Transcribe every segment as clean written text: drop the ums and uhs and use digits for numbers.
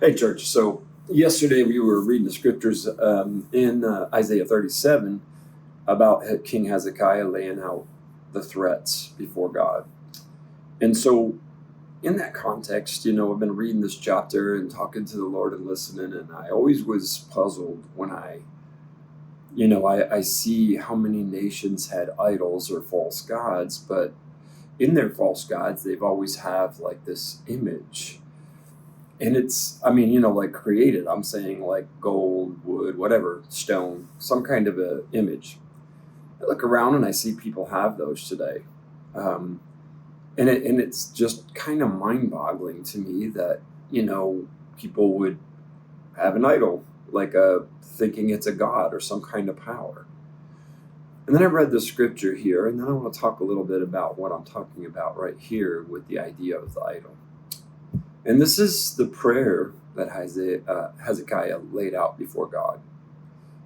Hey, church. So yesterday we were reading the scriptures in Isaiah 37 about King Hezekiah laying out the threats before God. And so in that context, I've been reading this chapter and talking to the Lord and listening, and I always was puzzled when I see how many nations had idols or false gods, but in their false gods, they've always have like this image. And it's, like created. I'm saying like gold, wood, whatever, stone, some kind of a image. I look around and I see people have those today. Um, and it's just kind of mind-boggling to me that, people would have an idol, like thinking it's a god or some kind of power. And then I read the scripture here, and then I want to talk a little bit about what I'm talking about right here with the idea of the idol. And this is the prayer that Hezekiah laid out before God.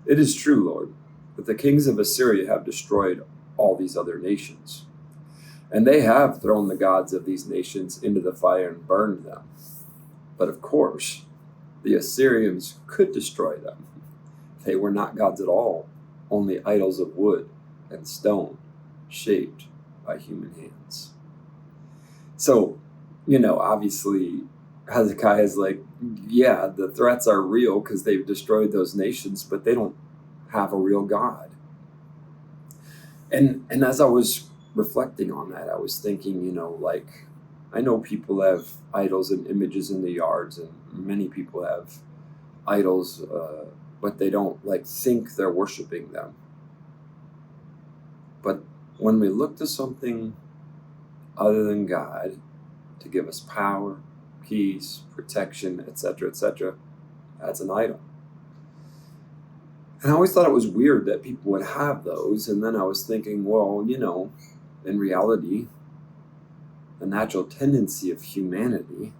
It is true, Lord, that the kings of Assyria have destroyed all these other nations, and they have thrown the gods of these nations into the fire and burned them. But of course, the Assyrians could destroy them. They were not gods at all, only idols of wood and stone, shaped by human hands. So, obviously, Hezekiah is like, yeah, the threats are real because they've destroyed those nations, but they don't have a real God. And as I was reflecting on that, I was thinking, I know people have idols and images in the yards, and many people have idols, but they don't think they're worshiping them. But when we look to something other than God to give us power, peace, protection, etc., that's an idol. And I always thought it was weird that people would have those. And then I was thinking, well, in reality, the natural tendency of humanity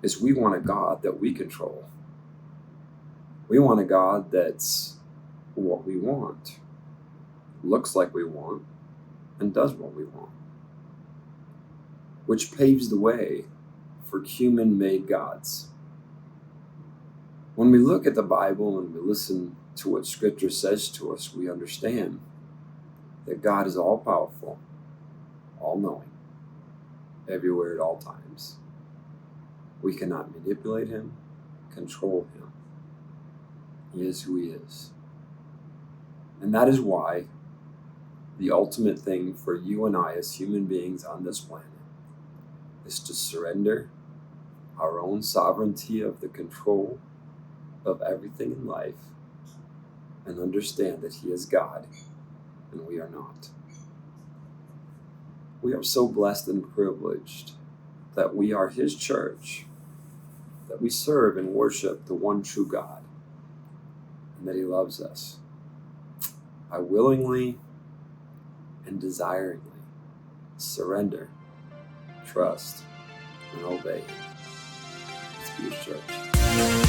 is we want a God that we control. We want a God that's what we want, looks like we want, and does what we want, which paves the way for human-made gods. When we look at the Bible and we listen to what Scripture says to us, we understand that God is all-powerful, all-knowing, everywhere at all times. We cannot manipulate Him, control Him. He is who He is. And that is why the ultimate thing for you and I as human beings on this planet is to surrender our own sovereignty of the control of everything in life and understand that He is God and we are not. We are so blessed and privileged that we are His church, that we serve and worship the one true God, and that He loves us. I willingly and desiringly surrender, trust, and obey Him. Let's be His church.